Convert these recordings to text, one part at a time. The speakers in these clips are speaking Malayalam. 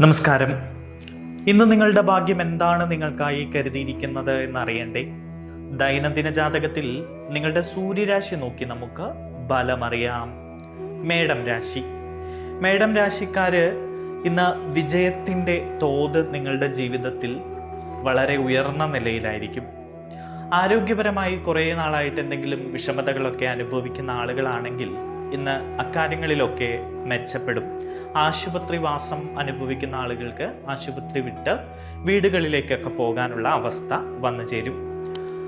നമസ്കാരം. ഇന്ന് നിങ്ങളുടെ ഭാഗ്യം എന്താണ് നിങ്ങൾക്കായി കരുതിയിരിക്കുന്നത് എന്നറിയണ്ടേ? ദൈനംദിന ജാതകത്തിൽ നിങ്ങളുടെ സൂര്യരാശി നോക്കി നമുക്ക് ബലമറിയാം. മേടം രാശി. മേടം രാശിക്കാര് ഇന്ന് വിജയത്തിൻ്റെ തോത് നിങ്ങളുടെ ജീവിതത്തിൽ വളരെ ഉയർന്ന നിലയിലായിരിക്കും. ആരോഗ്യപരമായി കുറേ നാളായിട്ട് എന്തെങ്കിലും വിഷമതകളൊക്കെ അനുഭവിക്കുന്ന ആളുകളാണെങ്കിൽ ഇന്ന് അക്കാര്യങ്ങളിലൊക്കെ മെച്ചപ്പെടും. ആശുപത്രി വാസം അനുഭവിക്കുന്ന ആളുകൾക്ക് ആശുപത്രി വിട്ട് വീടുകളിലേക്കൊക്കെ പോകാനുള്ള അവസ്ഥ വന്നു ചേരും.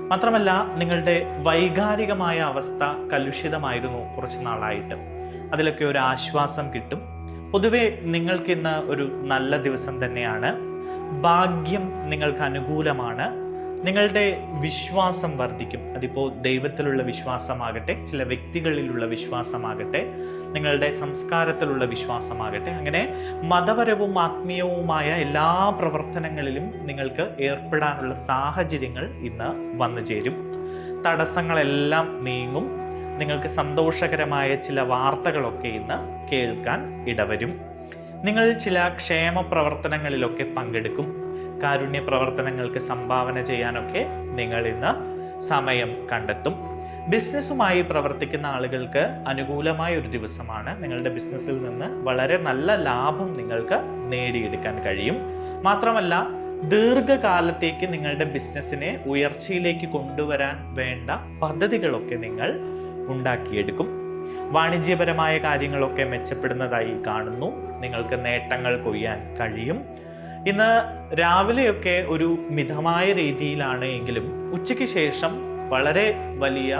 മാത്രമല്ല, നിങ്ങളുടെ വൈകാരികമായ അവസ്ഥ കലുഷിതമായിരുന്നു കുറച്ച് നാളായിട്ട്. അതിലൊക്കെ ഒരു ആശ്വാസം കിട്ടും. പൊതുവെ നിങ്ങൾക്ക് ഇന്ന് ഒരു നല്ല ദിവസം തന്നെയാണ്. ഭാഗ്യം നിങ്ങൾക്ക് അനുകൂലമാണ്. നിങ്ങളുടെ വിശ്വാസം വർദ്ധിക്കും. അതിപ്പോൾ ദൈവത്തിലുള്ള വിശ്വാസമാകട്ടെ, ചില വ്യക്തികളിലുള്ള വിശ്വാസമാകട്ടെ, നിങ്ങളുടെ സംസ്കാരത്തിലുള്ള വിശ്വാസമാകട്ടെ, അങ്ങനെ മതപരവും ആത്മീയവുമായ എല്ലാ പ്രവർത്തനങ്ങളിലും നിങ്ങൾക്ക് ഏർപ്പെടാനുള്ള സാഹചര്യങ്ങൾ ഇന്ന് വന്നു ചേരും. തടസ്സങ്ങളെല്ലാം നീങ്ങും. നിങ്ങൾക്ക് സന്തോഷകരമായ ചില വാർത്തകളൊക്കെ ഇന്ന് കേൾക്കാൻ ഇടവരും. നിങ്ങൾ ചില ക്ഷേമ പ്രവർത്തനങ്ങളിലൊക്കെ പങ്കെടുക്കും. കാരുണ്യ പ്രവർത്തനങ്ങൾക്ക് സംഭാവന ചെയ്യാനൊക്കെ നിങ്ങൾ ഇന്ന് സമയം കണ്ടെത്തും. ബിസിനസ്സുമായി പ്രവർത്തിക്കുന്ന ആളുകൾക്ക് അനുകൂലമായ ഒരു ദിവസമാണ്. നിങ്ങളുടെ ബിസിനസ്സിൽ നിന്ന് വളരെ നല്ല ലാഭം നിങ്ങൾക്ക് നേടിയെടുക്കാൻ കഴിയും. മാത്രമല്ല, ദീർഘകാലത്തേക്ക് നിങ്ങളുടെ ബിസിനസ്സിനെ ഉയർച്ചയിലേക്ക് കൊണ്ടുവരാൻ വേണ്ട പദ്ധതികളൊക്കെ നിങ്ങൾ ഉണ്ടാക്കിയെടുക്കും. വാണിജ്യപരമായ കാര്യങ്ങളൊക്കെ മെച്ചപ്പെടുന്നതായി കാണുന്നു. നിങ്ങൾക്ക് നേട്ടങ്ങൾ കൊയ്യാൻ കഴിയും. ഇന്ന് രാവിലെയൊക്കെ ഒരു മിതമായ രീതിയിലാണ് എങ്കിലും ഉച്ചയ്ക്ക് ശേഷം വളരെ വലിയ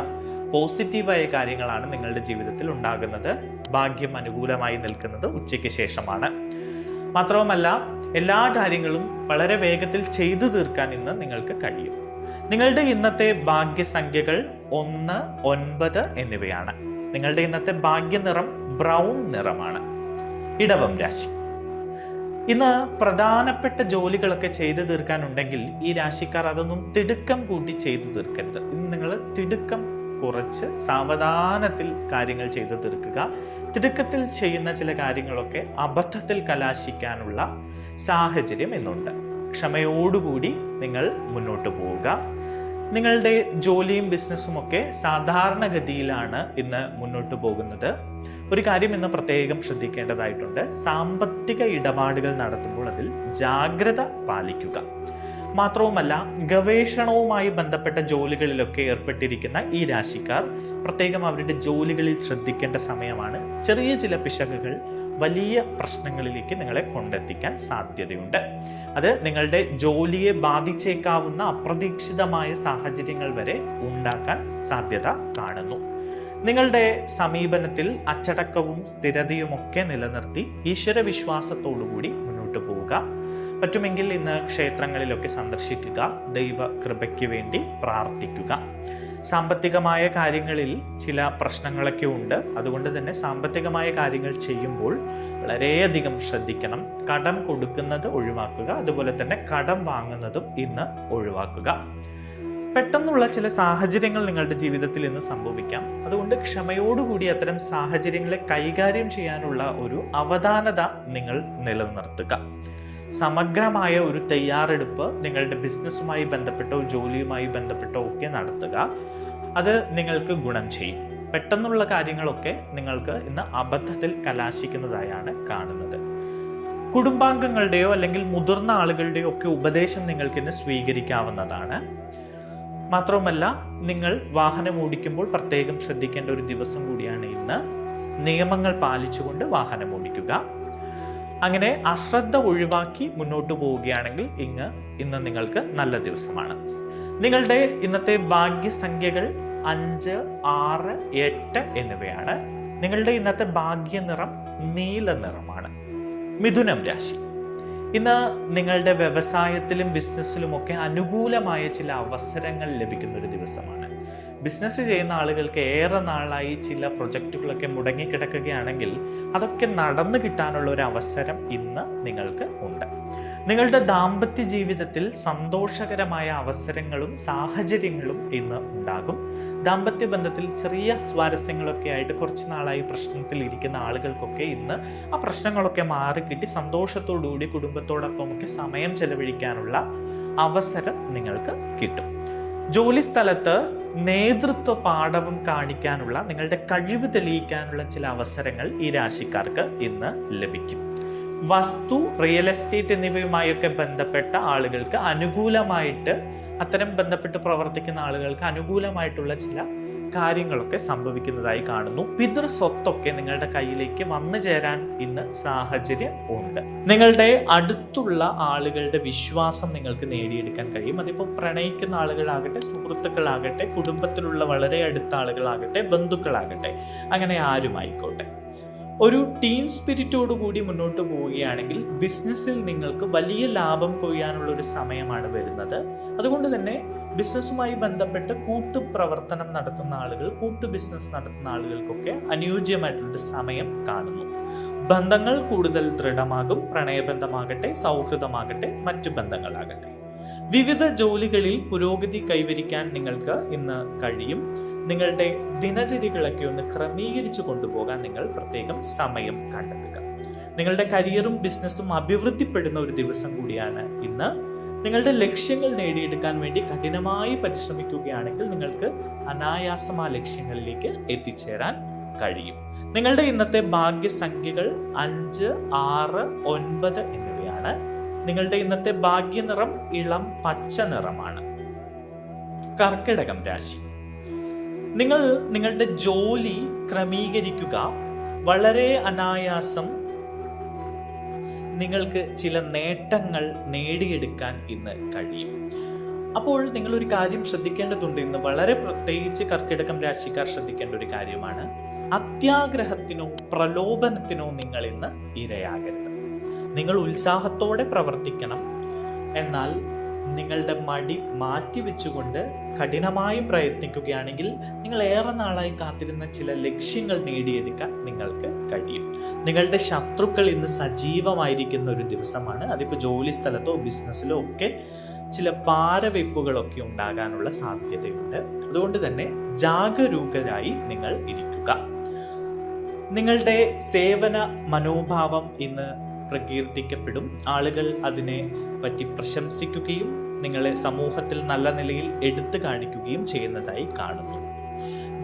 പോസിറ്റീവായ കാര്യങ്ങളാണ് നിങ്ങളുടെ ജീവിതത്തിൽ ഉണ്ടാകുന്നത്. ഭാഗ്യം അനുകൂലമായി നിൽക്കുന്നത് ഉച്ചയ്ക്ക് ശേഷമാണ്. മാത്രവുമല്ല, എല്ലാ കാര്യങ്ങളും വളരെ വേഗത്തിൽ ചെയ്തു തീർക്കാൻ ഇന്ന് നിങ്ങൾക്ക് കഴിയും. നിങ്ങളുടെ ഇന്നത്തെ ഭാഗ്യസംഖ്യകൾ 1, 9 എന്നിവയാണ്. നിങ്ങളുടെ ഇന്നത്തെ ഭാഗ്യനിറം ബ്രൗൺ നിറമാണ്. ഇടവം രാശി. ഇന്ന് പ്രധാനപ്പെട്ട ജോലികളൊക്കെ ചെയ്തു തീർക്കാനുണ്ടെങ്കിൽ ഈ രാശിക്കാർ അതൊന്നും തിടുക്കം കൂട്ടി ചെയ്തു തീർക്കരുത്. ഇന്ന് നിങ്ങൾ തിടുക്കം കുറച്ച് സാവധാനത്തിൽ കാര്യങ്ങൾ ചെയ്തു തീർക്കുക. തിടുക്കത്തിൽ ചെയ്യുന്ന ചില കാര്യങ്ങളൊക്കെ അബദ്ധത്തിൽ കലാശിക്കാനുള്ള സാഹചര്യം ഇന്നുണ്ട്. ക്ഷമയോടുകൂടി നിങ്ങൾ മുന്നോട്ട് പോവുക. നിങ്ങളുടെ ജോലിയും ബിസിനസ്സും ഒക്കെ സാധാരണഗതിയിലാണ് ഇന്ന് മുന്നോട്ട് പോകുന്നത്. ഒരു കാര്യം ഇന്ന് പ്രത്യേകം ശ്രദ്ധിക്കേണ്ടതായിട്ടുണ്ട്. സാമ്പത്തിക ഇടപാടുകൾ നടത്തുമ്പോൾ അതിൽ ജാഗ്രത പാലിക്കുക. മാത്രവുമല്ല, ഗവേഷണവുമായി ബന്ധപ്പെട്ട ജോലികളിലൊക്കെ ഏർപ്പെട്ടിരിക്കുന്ന ഈ രാശിക്കാർ പ്രത്യേകം അവരുടെ ജോലികളിൽ ശ്രദ്ധിക്കേണ്ട സമയമാണ്. ചെറിയ ചില പിശകുകൾ വലിയ പ്രശ്നങ്ങളിലേക്ക് നിങ്ങളെ കൊണ്ടെത്തിക്കാൻ സാധ്യതയുണ്ട്. അത് നിങ്ങളുടെ ജോലിയെ ബാധിച്ചേക്കാവുന്ന അപ്രതീക്ഷിതമായ സാഹചര്യങ്ങൾ വരെ ഉണ്ടാക്കാൻ സാധ്യത കാണുന്നു. നിങ്ങളുടെ സമീപനത്തിൽ അച്ചടക്കവും സ്ഥിരതയുമൊക്കെ നിലനിർത്തി ഈശ്വരവിശ്വാസത്തോടുകൂടി മുന്നോട്ട് പോവുക. പറ്റുമെങ്കിൽ ഇന്ന് ക്ഷേത്രങ്ങളിലൊക്കെ സന്ദർശിക്കുക. ദൈവ കൃപയ്ക്ക് വേണ്ടി പ്രാർത്ഥിക്കുക. സാമ്പത്തികമായ കാര്യങ്ങളിൽ ചില പ്രശ്നങ്ങളൊക്കെ ഉണ്ട്. അതുകൊണ്ട് തന്നെ സാമ്പത്തികമായ കാര്യങ്ങൾ ചെയ്യുമ്പോൾ വളരെയധികം ശ്രദ്ധിക്കണം. കടം കൊടുക്കുന്നത് ഒഴിവാക്കുക. അതുപോലെ തന്നെ കടം വാങ്ങുന്നതും ഇന്ന് ഒഴിവാക്കുക. പെട്ടെന്നുള്ള ചില സാഹചര്യങ്ങൾ നിങ്ങളുടെ ജീവിതത്തിൽ ഇന്ന് സംഭവിക്കാം. അതുകൊണ്ട് ക്ഷമയോടുകൂടി അത്തരം സാഹചര്യങ്ങളെ കൈകാര്യം ചെയ്യാനുള്ള ഒരു അവധാനത നിങ്ങൾ നിലനിർത്തുക. സമഗ്രമായ ഒരു തയ്യാറെടുപ്പ് നിങ്ങളുടെ ബിസിനസ്സുമായി ബന്ധപ്പെട്ടോ ജോലിയുമായി ബന്ധപ്പെട്ടോ ഒക്കെ നടത്തുക. അത് നിങ്ങൾക്ക് ഗുണം ചെയ്യും. പെട്ടെന്നുള്ള കാര്യങ്ങളൊക്കെ നിങ്ങൾക്ക് ഇന്ന് അബദ്ധത്തിൽ കലാശിക്കുന്നതായാണ് കാണുന്നത്. കുടുംബാംഗങ്ങളുടെയോ അല്ലെങ്കിൽ മുതിർന്ന ആളുകളുടെയോ ഒക്കെ ഉപദേശം നിങ്ങൾക്ക് ഇന്ന് സ്വീകരിക്കാവുന്നതാണ്. മാത്രവുമല്ല, നിങ്ങൾ വാഹനം ഓടിക്കുമ്പോൾ പ്രത്യേകം ശ്രദ്ധിക്കേണ്ട ഒരു ദിവസം കൂടിയാണ് ഇന്ന്. നിയമങ്ങൾ പാലിച്ചുകൊണ്ട് വാഹനം ഓടിക്കുക. അങ്ങനെ അശ്രദ്ധ ഒഴിവാക്കി മുന്നോട്ട് പോവുകയാണെങ്കിൽ ഇന്ന് നിങ്ങൾക്ക് നല്ല ദിവസമാണ്. നിങ്ങളുടെ ഇന്നത്തെ ഭാഗ്യസംഖ്യകൾ 5, 6, 8 എന്നിവയാണ്. നിങ്ങളുടെ ഇന്നത്തെ ഭാഗ്യനിറം നീല നിറമാണ്. മിഥുനം രാശി. ഇന്ന് നിങ്ങളുടെ വ്യവസായത്തിലും ബിസിനസ്സിലുമൊക്കെ അനുകൂലമായ ചില അവസരങ്ങൾ ലഭിക്കുന്ന ഒരു ദിവസമാണ്. ബിസിനസ് ചെയ്യുന്ന ആളുകൾക്ക് ഏറെ നാളായി ചില പ്രൊജക്റ്റുകളൊക്കെ മുടങ്ങിക്കിടക്കുകയാണെങ്കിൽ അതൊക്കെ നടന്നു കിട്ടാനുള്ള ഒരു അവസരം ഇന്ന് നിങ്ങൾക്ക് ഉണ്ട്. നിങ്ങളുടെ ദാമ്പത്യ ജീവിതത്തിൽ സന്തോഷകരമായ അവസരങ്ങളും സാഹചര്യങ്ങളും ഇന്ന് ഉണ്ടാകും. ദാമ്പത്യ ബന്ധത്തിൽ ചെറിയ സ്വാരസ്യങ്ങളൊക്കെ ആയിട്ട് കുറച്ച് നാളായി പ്രശ്നത്തിൽ ഇരിക്കുന്ന ആളുകൾക്കൊക്കെ ഇന്ന് ആ പ്രശ്നങ്ങളൊക്കെ മാറിക്കിട്ടി സന്തോഷത്തോടുകൂടി കുടുംബത്തോടൊപ്പമൊക്കെ സമയം ചെലവഴിക്കാനുള്ള അവസരം നിങ്ങൾക്ക് കിട്ടും. ജോലി സ്ഥലത്ത് നേതൃത്വ പാഠവും കാണിക്കാനുള്ള, നിങ്ങളുടെ കഴിവ് തെളിയിക്കാനുള്ള ചില അവസരങ്ങൾ ഈ രാശിക്കാർക്ക് ഇന്ന് ലഭിക്കും. വസ്തു, റിയൽ എസ്റ്റേറ്റ് എന്നിവയുമായൊക്കെ ബന്ധപ്പെട്ട ആളുകൾക്ക് അനുകൂലമായിട്ട്, അത്തരം ബന്ധപ്പെട്ട് പ്രവർത്തിക്കുന്ന ആളുകൾക്ക് അനുകൂലമായിട്ടുള്ള ചില കാര്യങ്ങളൊക്കെ സംഭവിക്കുന്നതായി കാണുന്നു. പിതൃ സ്വത്തൊക്കെ നിങ്ങളുടെ കയ്യിലേക്ക് വന്നു ചേരാൻ ഇന്ന് സാഹചര്യം ഉണ്ട്. നിങ്ങളുടെ അടുത്തുള്ള ആളുകളുടെ വിശ്വാസം നിങ്ങൾക്ക് നേടിയെടുക്കാൻ കഴിയും. അതിപ്പോൾ പ്രണയിക്കുന്ന ആളുകളാകട്ടെ, സുഹൃത്തുക്കളാകട്ടെ, കുടുംബത്തിലുള്ള വളരെ അടുത്ത ആളുകളാകട്ടെ, ബന്ധുക്കളാകട്ടെ, അങ്ങനെ ആരുമായിക്കോട്ടെ. ഒരു ടീം സ്പിരിറ്റോടു കൂടി മുന്നോട്ട് പോവുകയാണെങ്കിൽ ബിസിനസ്സിൽ നിങ്ങൾക്ക് വലിയ ലാഭം കൊയ്യാനുള്ള ഒരു സമയമാണ് വരുന്നത്. അതുകൊണ്ട് തന്നെ ബിസിനസ്സുമായി ബന്ധപ്പെട്ട് കൂട്ടുപ്രവർത്തനം നടത്തുന്ന ആളുകൾ, ബിസിനസ് നടത്തുന്ന ആളുകൾക്കൊക്കെ അനുയോജ്യമായിട്ടുള്ളൊരു സമയം കാണുന്നു. ബന്ധങ്ങൾ കൂടുതൽ ദൃഢമാകും. പ്രണയബന്ധമാകട്ടെ, സൗഹൃദമാകട്ടെ, മറ്റു ബന്ധങ്ങളാകട്ടെ. വിവിധ ജോലികളിൽ പുരോഗതി കൈവരിക്കാൻ നിങ്ങൾക്ക് ഇന്ന് കഴിയും. നിങ്ങളുടെ ദിനചര്യകളൊക്കെ ഒന്ന് ക്രമീകരിച്ചു കൊണ്ടുപോകാൻ നിങ്ങൾ പ്രത്യേകം സമയം കണ്ടെത്തുക. നിങ്ങളുടെ കരിയറും ബിസിനസ്സും അഭിവൃദ്ധിപ്പെടുന്ന ഒരു ദിവസം കൂടിയാണ് ഇന്ന്. നിങ്ങളുടെ ലക്ഷ്യങ്ങൾ നേടിയെടുക്കാൻ വേണ്ടി കഠിനമായി പരിശ്രമിക്കുകയാണെങ്കിൽ നിങ്ങൾക്ക് അനായാസം ആ ലക്ഷ്യങ്ങളിലേക്ക് എത്തിച്ചേരാൻ കഴിയും. നിങ്ങളുടെ ഇന്നത്തെ ഭാഗ്യസംഖ്യകൾ 5, 6, 9 എന്നിവയാണ്. നിങ്ങളുടെ ഇന്നത്തെ ഭാഗ്യനിറം ഇളം പച്ച നിറമാണ്. കർക്കിടകം രാശി. നിങ്ങൾ നിങ്ങളുടെ ജോലി ക്രമീകരിക്കുക. വളരെ അനായാസം നിങ്ങൾക്ക് ചില നേട്ടങ്ങൾ നേടിയെടുക്കാൻ ഇന്ന് കഴിയും. അപ്പോൾ നിങ്ങളൊരു കാര്യം ശ്രദ്ധിക്കേണ്ടതുണ്ട്. ഇന്ന് വളരെ പ്രത്യേകിച്ച് കർക്കിടകം രാശിക്കാർ ശ്രദ്ധിക്കേണ്ട ഒരു കാര്യമാണ്, അത്യാഗ്രഹത്തിനോ പ്രലോഭനത്തിനോ നിങ്ങൾ ഇന്ന് ഇരയാകരുത്. നിങ്ങൾ ഉത്സാഹത്തോടെ പ്രവർത്തിക്കണം. എന്നാൽ നിങ്ങളുടെ മടി മാറ്റിവെച്ചുകൊണ്ട് കഠിനമായി പ്രയത്നിക്കുകയാണെങ്കിൽ നിങ്ങൾ ഏറെ നാളായി കാത്തിരുന്ന ചില ലക്ഷ്യങ്ങൾ നേടിയെടുക്കാൻ നിങ്ങൾക്ക് കഴിയും. നിങ്ങളുടെ ശത്രുക്കൾ ഇന്ന് സജീവമായിരിക്കുന്ന ഒരു ദിവസമാണ്. അതിപ്പോൾ ജോലി സ്ഥലത്തോ ബിസിനസ്സിലോ ഒക്കെ ചില പാരവെപ്പുകളൊക്കെ ഉണ്ടാകാനുള്ള സാധ്യതയുണ്ട്. അതുകൊണ്ട് തന്നെ ജാഗരൂകരായി നിങ്ങൾ ഇരിക്കുക. നിങ്ങളുടെ സേവന മനോഭാവം ഇന്ന് പ്രകീർത്തിക്കപ്പെടും. ആളുകൾ അതിനെ പറ്റി പ്രശംസിക്കുകയും നിങ്ങളെ സമൂഹത്തിൽ നല്ല നിലയിൽ എടുത്തു കാണിക്കുകയും ചെയ്യുന്നതായി കാണുന്നു.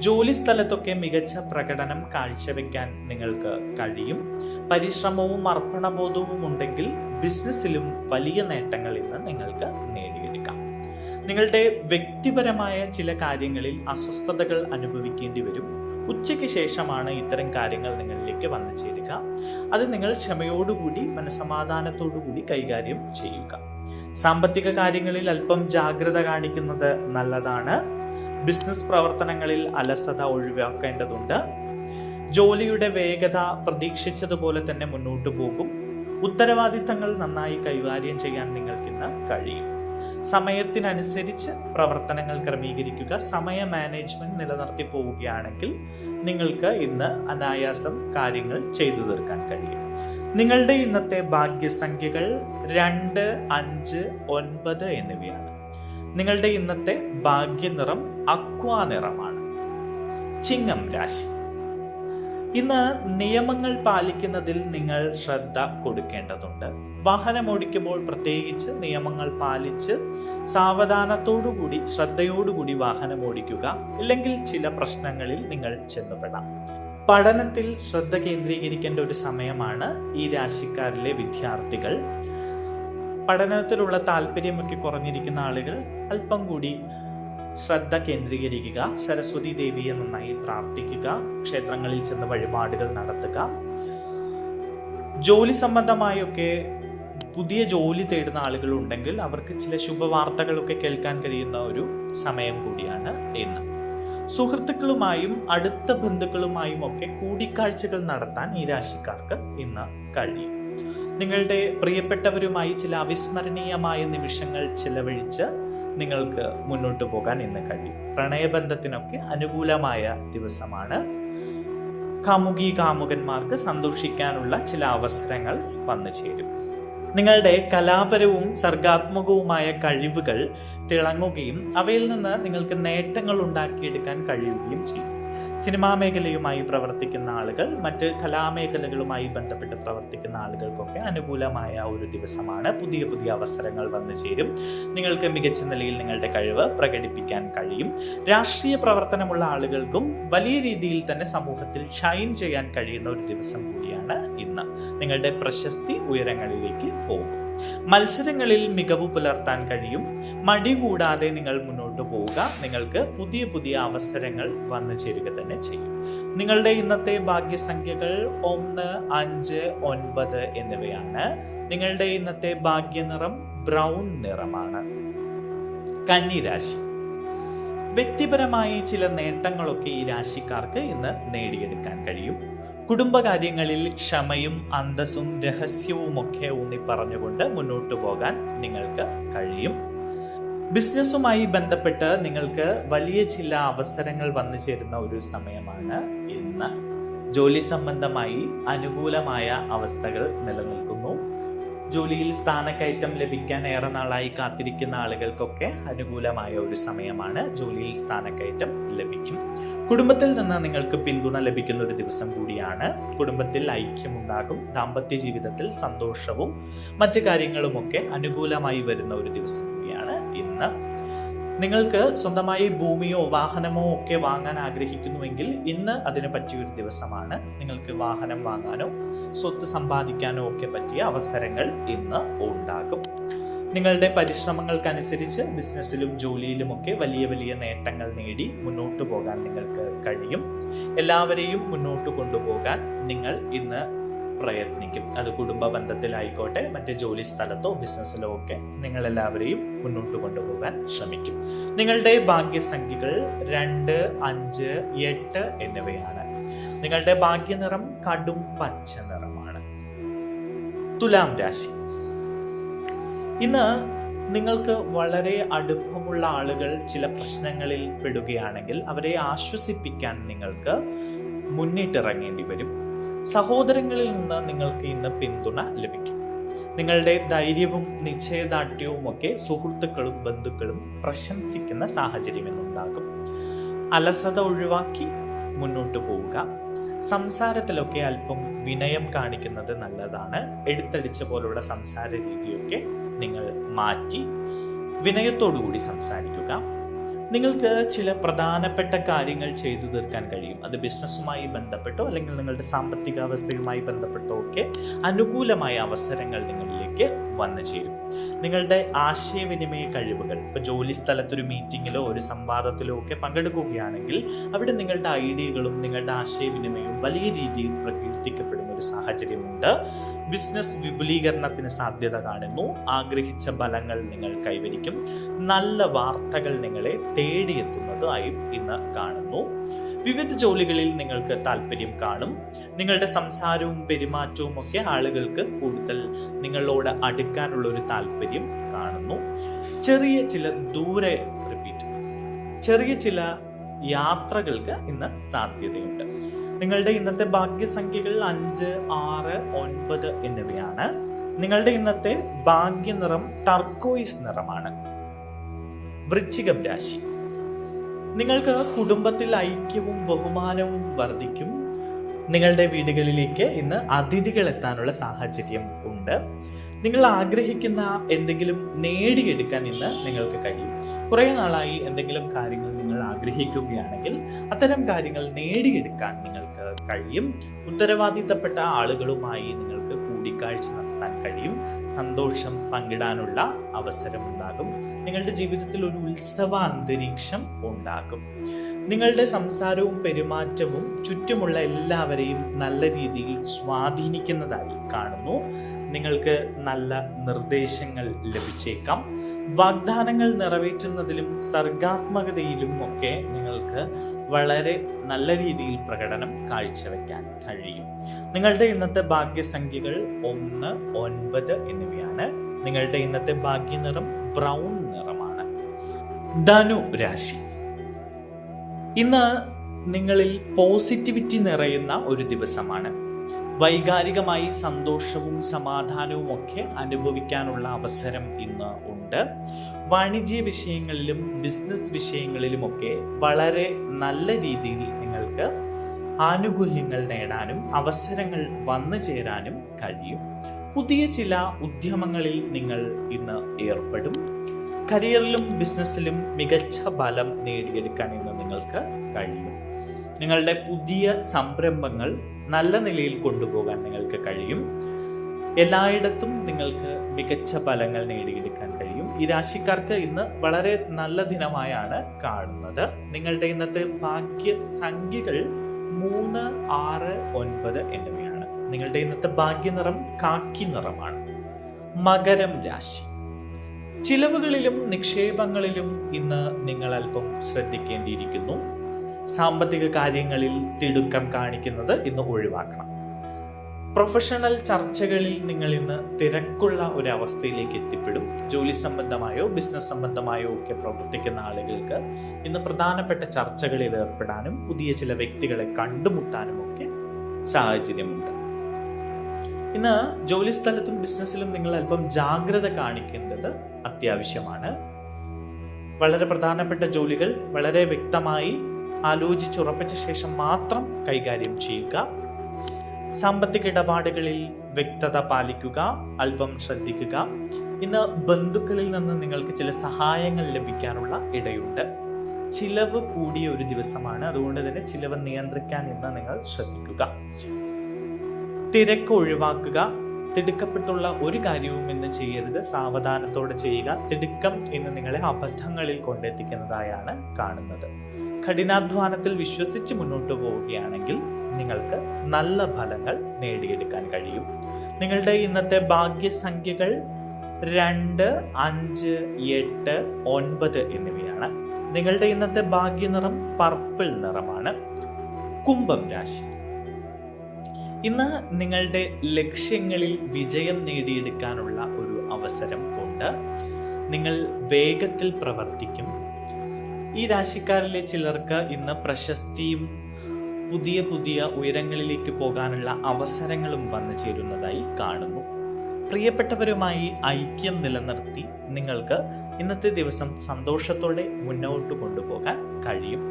ജോലി സ്ഥലത്തൊക്കെ മികച്ച പ്രകടനം കാഴ്ചവെക്കാൻ നിങ്ങൾക്ക് കഴിയും. പരിശ്രമവും അർപ്പണബോധവും ഉണ്ടെങ്കിൽ ബിസിനസ്സിലും വലിയ നേട്ടങ്ങൾ ഇന്ന് നിങ്ങൾക്ക് നേടിയെടുക്കാം. നിങ്ങളുടെ വ്യക്തിപരമായ ചില കാര്യങ്ങളിൽ അസ്വസ്ഥതകൾ അനുഭവിക്കേണ്ടി വരും. ഉച്ചയ്ക്ക് ശേഷമാണ് ഇത്തരം കാര്യങ്ങൾ നിങ്ങളിലേക്ക് വന്നു ചേരുക. അത് നിങ്ങൾ ക്ഷമയോടുകൂടി മനസ്സമാധാനത്തോടുകൂടി കൈകാര്യം ചെയ്യുക. സാമ്പത്തിക കാര്യങ്ങളിൽ അല്പം ജാഗ്രത കാണിക്കുന്നത് നല്ലതാണ്. ബിസിനസ് പ്രവർത്തനങ്ങളിൽ അലസത ഒഴിവാക്കേണ്ടതുണ്ട്. ജോലിയുടെ വേഗത പ്രതീക്ഷിച്ചതുപോലെ തന്നെ മുന്നോട്ട് പോകും. ഉത്തരവാദിത്തങ്ങൾ നന്നായി കൈകാര്യം ചെയ്യാൻ നിങ്ങൾക്കിന്ന് കഴിയും. സമയത്തിനനുസരിച്ച് പ്രവർത്തനങ്ങൾ ക്രമീകരിക്കുക. സമയ മാനേജ്മെന്റ് നിലനിർത്തി പോവുകയാണെങ്കിൽ നിങ്ങൾക്ക് ഇന്ന് അനായാസം കാര്യങ്ങൾ ചെയ്തു തീർക്കാൻ കഴിയും. നിങ്ങളുടെ ഇന്നത്തെ ഭാഗ്യസംഖ്യകൾ 2, 5, 9 എന്നിവയാണ്. നിങ്ങളുടെ ഇന്നത്തെ ഭാഗ്യനിറം അക്വാ നിറമാണ്. ചിങ്ങം രാശി. ഇന്ന് നിയമങ്ങൾ പാലിക്കുന്നതിൽ നിങ്ങൾ ശ്രദ്ധ കൊടുക്കേണ്ടതുണ്ട്. വാഹനം ഓടിക്കുമ്പോൾ പ്രത്യേകിച്ച് നിയമങ്ങൾ പാലിച്ച് സാവധാനത്തോടുകൂടി ശ്രദ്ധയോടുകൂടി വാഹനം ഓടിക്കുക. ഇല്ലെങ്കിൽ ചില പ്രശ്നങ്ങളിൽ നിങ്ങൾ ചെന്നുപെടാം. പഠനത്തിൽ ശ്രദ്ധ കേന്ദ്രീകരിക്കേണ്ട ഒരു സമയമാണ് ഈ രാശിക്കാരിലെ വിദ്യാർത്ഥികൾ. പഠനത്തിലുള്ള താല്പര്യമൊക്കെ കുറഞ്ഞിരിക്കുന്ന ആളുകൾ അല്പം കൂടി ശ്രദ്ധ കേന്ദ്രീകരിക്കുക. സരസ്വതി ദേവിയെ നന്നായി പ്രാർത്ഥിക്കുക. ക്ഷേത്രങ്ങളിൽ ചെന്ന് വഴിപാടുകൾ നടത്തുക. ജോലി സംബന്ധമായൊക്കെ പുതിയ ജോലി തേടുന്ന ആളുകൾ ഉണ്ടെങ്കിൽ അവർക്ക് ചില ശുഭവാർത്തകളൊക്കെ കേൾക്കാൻ കഴിയുന്ന ഒരു സമയം കൂടിയാണ് ഇന്ന്. സുഹൃത്തുക്കളുമായും അടുത്ത ബന്ധുക്കളുമായും ഒക്കെ കൂടിക്കാഴ്ചകൾ നടത്താൻ ഈ രാശിക്കാർക്ക് ഇന്ന് കഴിയും. നിങ്ങളുടെ പ്രിയപ്പെട്ടവരുമായി ചില അവിസ്മരണീയമായ നിമിഷങ്ങൾ ചിലവഴിച്ച് നിങ്ങൾക്ക് മുന്നോട്ട് പോകാൻ ഇന്ന് കഴിയും. പ്രണയബന്ധത്തിനൊക്കെ അനുകൂലമായ ദിവസമാണ്. കാമുകന്മാർക്ക് സന്തോഷിക്കാനുള്ള ചില അവസരങ്ങൾ വന്നു ചേരും. നിങ്ങളുടെ കലാപരവും സർഗാത്മകവുമായ കഴിവുകൾ തിളങ്ങുകയും അവയിൽ നിന്ന് നിങ്ങൾക്ക് നേട്ടങ്ങൾ ഉണ്ടാക്കിയെടുക്കാൻ കഴിയുകയും ചെയ്യും. സിനിമാ മേഖലയുമായി പ്രവർത്തിക്കുന്ന ആളുകൾ, മറ്റ് കലാമേഖലകളുമായി ബന്ധപ്പെട്ട് പ്രവർത്തിക്കുന്ന ആളുകൾക്കൊക്കെ അനുകൂലമായ ഒരു ദിവസമാണ്. പുതിയ പുതിയ അവസരങ്ങൾ വന്നു ചേരും. നിങ്ങൾക്ക് മികച്ച നിലയിൽ നിങ്ങളുടെ കഴിവ് പ്രകടിപ്പിക്കാൻ കഴിയും. രാഷ്ട്രീയ പ്രവർത്തനമുള്ള ആളുകൾക്കും വലിയ രീതിയിൽ തന്നെ സമൂഹത്തിൽ ഷൈൻ ചെയ്യാൻ കഴിയുന്ന ഒരു ദിവസം കൂടിയാണ് ഇന്ന്. നിങ്ങളുടെ പ്രശസ്തി ഉയരങ്ങളിലേക്ക് പോകും. മത്സരങ്ങളിൽ മികവ് പുലർത്താൻ കഴിയും. മടി കൂടാതെ നിങ്ങൾ മുന്നോട്ട് പോവുക. നിങ്ങൾക്ക് പുതിയ പുതിയ അവസരങ്ങൾ വന്നു ചേരുക തന്നെ ചെയ്യും. നിങ്ങളുടെ ഇന്നത്തെ ഭാഗ്യസംഖ്യകൾ 1, 5, 9 എന്നിവയാണ്. നിങ്ങളുടെ ഇന്നത്തെ ഭാഗ്യനിറം ബ്രൗൺ നിറമാണ്. കന്നി രാശി. വ്യക്തിപരമായി ചില നേട്ടങ്ങളൊക്കെ ഈ രാശിക്കാർക്ക് ഇന്ന് നേടിയെടുക്കാൻ കഴിയും. കുടുംബകാര്യങ്ങളിൽ ക്ഷമയും അന്തസ്സും രഹസ്യവുമൊക്കെ ഊന്നി പറഞ്ഞുകൊണ്ട് മുന്നോട്ട് പോകാൻ നിങ്ങൾക്ക് കഴിയും. ബിസിനസ്സുമായി ബന്ധപ്പെട്ട് നിങ്ങൾക്ക് വലിയ ചില അവസരങ്ങൾ വന്നു ചേരുന്ന ഒരു സമയമാണ് ഇന്ന്. ജോലി സംബന്ധമായി അനുകൂലമായ അവസ്ഥകൾ നിലനിൽക്കുന്നു. ജോലിയിൽ സ്ഥാനക്കയറ്റം ലഭിക്കാൻ ഏറെ നാളായി കാത്തിരിക്കുന്ന ആളുകൾക്കൊക്കെ അനുകൂലമായ ഒരു സമയമാണ്. ജോലിയിൽ സ്ഥാനക്കയറ്റം ലഭിക്കും. കുടുംബത്തിൽ നിന്ന് നിങ്ങൾക്ക് പിന്തുണ ലഭിക്കുന്ന ഒരു ദിവസം കൂടിയാണ്. കുടുംബത്തിൽ ഐക്യമുണ്ടാകും. ദാമ്പത്യ ജീവിതത്തിൽ സന്തോഷവും മറ്റു കാര്യങ്ങളുമൊക്കെ അനുകൂലമായി വരുന്ന ഒരു ദിവസം കൂടിയാണ് ഇന്ന്. നിങ്ങൾക്ക് സ്വന്തമായി ഭൂമിയോ വാഹനമോ ഒക്കെ വാങ്ങാൻ ആഗ്രഹിക്കുന്നുവെങ്കിൽ ഇന്ന് അതിന് പറ്റിയൊരു ദിവസമാണ്. നിങ്ങൾക്ക് വാഹനം വാങ്ങാനോ സ്വത്ത് സമ്പാദിക്കാനോ ഒക്കെ പറ്റിയ അവസരങ്ങൾ ഇന്ന് ഉണ്ടാകും. നിങ്ങളുടെ പരിശ്രമങ്ങൾക്കനുസരിച്ച് ബിസിനസ്സിലും ജോലിയിലുമൊക്കെ വലിയ വലിയ നേട്ടങ്ങൾ നേടി മുന്നോട്ട് പോകാൻ നിങ്ങൾക്ക് കഴിയും. എല്ലാവരെയും മുന്നോട്ട് കൊണ്ടുപോകാൻ നിങ്ങൾ ഇന്ന് പ്രയത്നിക്കും. അത് കുടുംബ ബന്ധത്തിലായിക്കോട്ടെ, മറ്റ് ജോലി സ്ഥലത്തോ ബിസിനസ്സിലോ ഒക്കെ നിങ്ങൾ എല്ലാവരെയും മുന്നോട്ട് കൊണ്ടുപോകാൻ ശ്രമിക്കും. നിങ്ങളുടെ ഭാഗ്യസംഖ്യകൾ 2, 5, 8 എന്നിവയാണ്. നിങ്ങളുടെ ഭാഗ്യനിറം കടും പച്ച നിറമാണ്. തുലാം രാശി. ഇന്ന് നിങ്ങൾക്ക് വളരെ അടുപ്പമുള്ള ആളുകൾ ചില പ്രശ്നങ്ങളിൽ പെടുകയാണെങ്കിൽ അവരെ ആശ്വസിപ്പിക്കാൻ നിങ്ങൾക്ക് മുന്നിട്ടിറങ്ങേണ്ടി വരും. സഹോദരങ്ങളിൽ നിന്ന് നിങ്ങൾക്ക് ഇന്ന് പിന്തുണ ലഭിക്കും. നിങ്ങളുടെ ധൈര്യവും നിശ്ചയദാർഢ്യവും ഒക്കെ സുഹൃത്തുക്കളും ബന്ധുക്കളും പ്രശംസിക്കുന്ന സാഹചര്യം ഇന്നുണ്ടാകും. അലസത ഒഴിവാക്കി മുന്നോട്ട് പോവുക. സംസാരത്തിലൊക്കെ അല്പം വിനയം കാണിക്കുന്നത് നല്ലതാണ്. എടുത്തടിച്ച പോലുള്ള സംസാര രീതിയൊക്കെ നിങ്ങൾ മാറ്റി വിനയത്തോടുകൂടി സംസാരിക്കുക. നിങ്ങൾക്ക് ചില പ്രധാനപ്പെട്ട കാര്യങ്ങൾ ചെയ്തു തീർക്കാൻ കഴിയും. അത് ബിസിനസ്സുമായി ബന്ധപ്പെട്ടോ അല്ലെങ്കിൽ നിങ്ങളുടെ സാമ്പത്തികാവസ്ഥയുമായി ബന്ധപ്പെട്ടോ ഒക്കെ അനുകൂലമായ അവസരങ്ങൾ നിങ്ങളിലേക്ക് വന്നു ചേരും. നിങ്ങളുടെ ആശയവിനിമയ കഴിവുകൾ, ഇപ്പോൾ ജോലി സ്ഥലത്തൊരു മീറ്റിങ്ങിലോ ഒരു സംവാദത്തിലോ ഒക്കെ പങ്കെടുക്കുകയാണെങ്കിൽ അവിടെ നിങ്ങളുടെ ഐഡിയകളും നിങ്ങളുടെ ആശയവിനിമയവും വലിയ രീതിയിൽ പ്രകീർത്തിക്കപ്പെടുന്ന ഒരു സാഹചര്യമുണ്ട്. ബിസിനസ് വിപുലീകരണത്തിന് സാധ്യത കാണുന്നു. ആഗ്രഹിച്ച ഫലങ്ങൾ നിങ്ങൾ കൈവരിക്കും. നല്ല വാർത്തകൾ നിങ്ങളെ തേടിയെത്തുന്നതായും ഇന്ന് കാണുന്നു. വിവിധ ജോലികളിൽ നിങ്ങൾക്ക് താല്പര്യം കാണും. നിങ്ങളുടെ സംസാരവും പെരുമാറ്റവും ഒക്കെ ആളുകൾക്ക് കൂടുതൽ നിങ്ങളോട് അടുക്കാനുള്ള ഒരു താല്പര്യം കാണുന്നു. ചെറിയ ചില യാത്രകൾക്ക് ഇന്ന് സാധ്യതയുണ്ട്. നിങ്ങളുടെ ഇന്നത്തെ ഭാഗ്യസംഖ്യകൾ 5, 6, 9 എന്നിവയാണ്. നിങ്ങളുടെ ഇന്നത്തെ ഭാഗ്യനിറം ടർക്കോയിസ് നിറമാണ്. വൃശ്ചികം രാശി. നിങ്ങൾക്ക് കുടുംബത്തിൽ ഐക്യവും ബഹുമാനവും വർദ്ധിക്കും. നിങ്ങളുടെ വീടുകളിലേക്ക് ഇന്ന് അതിഥികൾ എത്താനുള്ള സാഹചര്യം ഉണ്ട്. നിങ്ങൾ ആഗ്രഹിക്കുന്ന എന്തെങ്കിലും നേടിയെടുക്കാൻ ഇന്ന് നിങ്ങൾക്ക് കഴിയും. കുറേ നാളായി എന്തെങ്കിലും കാര്യങ്ങൾ നിങ്ങൾ ആഗ്രഹിക്കുകയാണെങ്കിൽ അത്തരം കാര്യങ്ങൾ നേടിയെടുക്കാൻ നിങ്ങൾക്ക് കഴിയും. ഉത്തരവാദിത്തപ്പെട്ട ആളുകളുമായി നിങ്ങൾക്ക് കൂടിക്കാഴ്ച നടത്താൻ കഴിയും. സന്തോഷം പങ്കിടാനുള്ള അവസരമുണ്ടാകും. നിങ്ങളുടെ ജീവിതത്തിൽ ഒരു ഉത്സവ അന്തരീക്ഷം ഉണ്ടാകും. നിങ്ങളുടെ സംസാരവും പെരുമാറ്റവും ചുറ്റുമുള്ള എല്ലാവരെയും നല്ല രീതിയിൽ സ്വാധീനിക്കുന്നതായി കാണുന്നു. നിങ്ങൾക്ക് നല്ല നിർദ്ദേശങ്ങൾ ലഭിച്ചേക്കാം. വാഗ്ദാനങ്ങൾ നിറവേറ്റുന്നതിലും സർഗാത്മകതയിലും ഒക്കെ നിങ്ങൾക്ക് വളരെ നല്ല രീതിയിൽ പ്രകടനം കാഴ്ചവെക്കാൻ കഴിയും. നിങ്ങളുടെ ഇന്നത്തെ ഭാഗ്യസംഖ്യകൾ 1, 9 എന്നിവയാണ്. നിങ്ങളുടെ ഇന്നത്തെ ഭാഗ്യനിറം ബ്രൗൺ നിറമാണ്. ധനു രാശി. ഇന്ന് നിങ്ങളിൽ പോസിറ്റിവിറ്റി നിറയുന്ന ഒരു ദിവസമാണ്. വൈകാരികമായി സന്തോഷവും സമാധാനവും ഒക്കെ അനുഭവിക്കാനുള്ള അവസരം ഇന്ന് ഉണ്ട്. വാണിജ്യ വിഷയങ്ങളിലും ബിസിനസ് വിഷയങ്ങളിലുമൊക്കെ വളരെ നല്ല രീതിയിൽ നിങ്ങൾക്ക് ആനുകൂല്യങ്ങൾ നേടാനും അവസരങ്ങൾ വന്നു ചേരാനും കഴിയും. പുതിയ ചില ഉദ്യമങ്ങളിൽ നിങ്ങൾ ഇന്ന് ഏർപ്പെടും. കരിയറിലും ബിസിനസ്സിലും മികച്ച ഫലം നേടിയെടുക്കാൻ ഇന്ന് നിങ്ങൾക്ക് കഴിയും. നിങ്ങളുടെ പുതിയ സംരംഭങ്ങൾ നല്ല നിലയിൽ കൊണ്ടുപോകാൻ നിങ്ങൾക്ക് കഴിയും. എല്ലായിടത്തും നിങ്ങൾക്ക് മികച്ച ഫലങ്ങൾ നേടിയെടുക്കാൻ കഴിയും. ഈ രാശിക്കാർക്ക് ഇന്ന് വളരെ നല്ല ദിനമായാണ് കാണുന്നത്. നിങ്ങളുടെ ഇന്നത്തെ ഭാഗ്യ സംഖ്യകൾ 3, 6, 9 എന്നിവയാണ്. നിങ്ങളുടെ ഇന്നത്തെ ഭാഗ്യനിറം കാക്കി നിറമാണ്. മകരം രാശി. ചിലവുകളിലും നിക്ഷേപങ്ങളിലും ഇന്ന് നിങ്ങൾ അല്പം ശ്രദ്ധിക്കേണ്ടിയിരിക്കുന്നു. സാമ്പത്തിക കാര്യങ്ങളിൽ തിടുക്കം കാണിക്കുന്നത് ഇന്ന് ഒഴിവാക്കണം. പ്രൊഫഷണൽ ചർച്ചകളിൽ നിങ്ങൾ ഇന്ന് തിരക്കുള്ള ഒരു അവസ്ഥയിലേക്ക് എത്തിപ്പെടും. ജോലി സംബന്ധമായോ ബിസിനസ് സംബന്ധമായോ ഒക്കെ പ്രവർത്തിക്കുന്ന ആളുകൾക്ക് ഇന്ന് പ്രധാനപ്പെട്ട ചർച്ചകളിൽ ഏർപ്പെടാനും പുതിയ ചില വ്യക്തികളെ കണ്ടുമുട്ടാനും ഒക്കെ സാഹചര്യമുണ്ട്. ഇന്ന് ജോലി സ്ഥലത്തും ബിസിനസ്സിലും നിങ്ങൾ അല്പം ജാഗ്രത കാണിക്കേണ്ടത് അത്യാവശ്യമാണ്. വളരെ പ്രധാനപ്പെട്ട ജോലികൾ വളരെ വ്യക്തമായി ആലോചിച്ചുറപ്പിച്ച ശേഷം മാത്രം കൈകാര്യം ചെയ്യുക. സാമ്പത്തിക ഇടപാടുകളിൽ വ്യക്തത പാലിക്കുക, അല്പം ശ്രദ്ധിക്കുക. ഇന്ന് ബന്ധുക്കളിൽ നിന്ന് നിങ്ങൾക്ക് ചില സഹായങ്ങൾ ലഭിക്കാനുള്ള ഇടയുണ്ട്. ചിലവ് കൂടിയ ഒരു ദിവസമാണ്, അതുകൊണ്ട് തന്നെ ചിലവ് നിയന്ത്രിക്കാൻ ഇന്ന് നിങ്ങൾ ശ്രദ്ധിക്കുക. തിരക്ക് ഒഴിവാക്കുക. തിടുക്കപ്പെട്ടുള്ള ഒരു കാര്യവും ഇന്ന് ചെയ്യരുത്. സാവധാനത്തോടെ ചെയ്യുക. തിടുക്കം ഇന്ന് നിങ്ങളെ അബദ്ധങ്ങളിൽ കൊണ്ടെത്തിക്കുന്നതായാണ് കാണുന്നത്. കഠിനാധ്വാനത്തിൽ വിശ്വസിച്ച് മുന്നോട്ട് പോവുകയാണെങ്കിൽ നിങ്ങൾക്ക് നല്ല ഫലങ്ങൾ നേടിയെടുക്കാൻ കഴിയും. നിങ്ങളുടെ ഇന്നത്തെ ഭാഗ്യസംഖ്യകൾ 2, 5, 8, 9 എന്നിവയാണ്. നിങ്ങളുടെ ഇന്നത്തെ ഭാഗ്യനിറം പർപ്പിൾ നിറമാണ്. കുംഭം രാശി. ഇന്ന് നിങ്ങളുടെ ലക്ഷ്യങ്ങളിൽ വിജയം നേടിയെടുക്കാനുള്ള ഒരു അവസരം ഉണ്ട്. നിങ്ങൾ വേഗത്തിൽ പ്രവർത്തിക്കും. ഈ രാശിക്കാരിലെ ചിലർക്ക് ഇന്ന് പ്രശസ്തിയും പുതിയ പുതിയ ഉയരങ്ങളിലേക്ക് പോകാനുള്ള അവസരങ്ങളും വന്നു ചേരുന്നതായി കാണുന്നു. പ്രിയപ്പെട്ടവരുമായി ഐക്യം നിലനിർത്തി നിങ്ങൾക്ക് ഇന്നത്തെ ദിവസം സന്തോഷത്തോടെ മുന്നോട്ട് കൊണ്ടുപോകാൻ കഴിയും.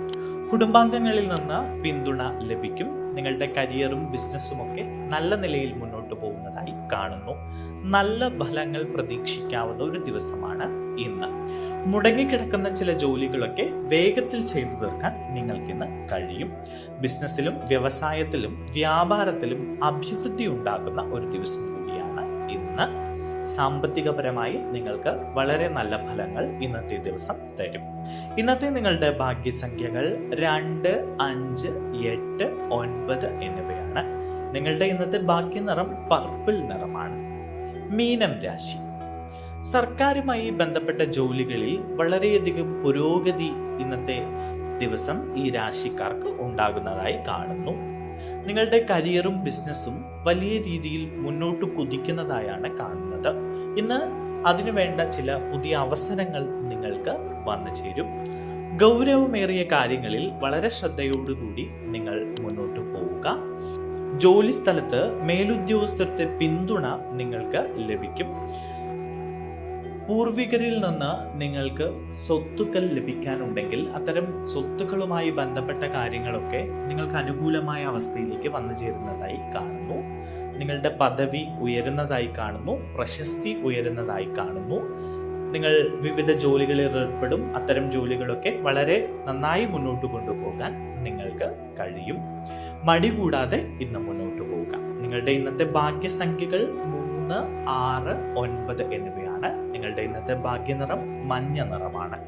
കുടുംബാംഗങ്ങളിൽ നിന്ന് പിന്തുണ ലഭിക്കും. നിങ്ങളുടെ കരിയറും ബിസിനസ്സും ഒക്കെ നല്ല നിലയിൽ മുന്നോട്ട് പോകുന്നതായി കാണുന്നു. നല്ല ഫലങ്ങൾ പ്രതീക്ഷിക്കാവുന്ന ഒരു ദിവസമാണ് ഇന്ന്. മുടങ്ങിക്കിടക്കുന്ന ചില ജോലികളൊക്കെ വേഗത്തിൽ ചെയ്തു തീർക്കാൻ നിങ്ങൾക്കിന്ന് കഴിയും. ബിസിനസ്സിലും വ്യവസായത്തിലും വ്യാപാരത്തിലും അഭിവൃദ്ധി ഉണ്ടാകുന്ന ഒരു ദിവസം കൂടിയാണ് ഇന്ന്. സാമ്പത്തികപരമായി നിങ്ങൾക്ക് വളരെ നല്ല ഫലങ്ങൾ ഇന്നത്തെ ദിവസം തരും. ഇന്നത്തെ നിങ്ങളുടെ ഭാഗ്യസംഖ്യകൾ 2, 5, 8, 9 എന്നിവയാണ്. നിങ്ങളുടെ ഇന്നത്തെ ഭാഗ്യനിറം പർപ്പിൾ നിറമാണ്. മീനം രാശി. സർക്കാരുമായി ബന്ധപ്പെട്ട ജോലികളിൽ വളരെയധികം പുരോഗതി ഇന്നത്തെ ദിവസം ഈ രാശിക്കാർക്ക് ഉണ്ടാകുന്നതായി കാണുന്നു. നിങ്ങളുടെ കരിയറും ബിസിനസ്സും വലിയ രീതിയിൽ മുന്നോട്ട് കുതിക്കുന്നതായാണ് കാണുന്നത്. ഇന്ന് അതിനുവേണ്ട ചില പുതിയ അവസരങ്ങൾ നിങ്ങൾക്ക് വന്നു ചേരും. ഗൗരവമേറിയ കാര്യങ്ങളിൽ വളരെ ശ്രദ്ധയോടുകൂടി നിങ്ങൾ മുന്നോട്ട് പോവുക. ജോലി സ്ഥലത്ത് മേലുദ്യോഗസ്ഥരുടെ പിന്തുണ നിങ്ങൾക്ക് ലഭിക്കും. പൂർവികരിൽ നിന്ന് നിങ്ങൾക്ക് സ്വത്തുക്കൾ ലഭിക്കാനുണ്ടെങ്കിൽ അത്തരം സ്വത്തുക്കളുമായി ബന്ധപ്പെട്ട കാര്യങ്ങളൊക്കെ നിങ്ങൾക്ക് അനുകൂലമായ അവസ്ഥയിലേക്ക് വന്നു ചേരുന്നതായി കാണുന്നു. നിങ്ങളുടെ പദവി ഉയരുന്നതായി കാണുന്നു. പ്രശസ്തി ഉയരുന്നതായി കാണുന്നു. നിങ്ങൾ വിവിധ ജോലികളിൽ ഏർപ്പെടും. അത്തരം ജോലികളൊക്കെ വളരെ നന്നായി മുന്നോട്ട് കൊണ്ടുപോകാൻ നിങ്ങൾക്ക് കഴിയും. മടി കൂടാതെ ഇന്ന് മുന്നോട്ട് പോവുക. നിങ്ങളുടെ ഇന്നത്തെ ഭാഗ്യസംഖ്യകൾ 3, 6, 9 എന്നിവയാണ്. നിങ്ങളുടെ ഇന്നത്തെ ഭാഗ്യനിറം മഞ്ഞ നിറമാണ്.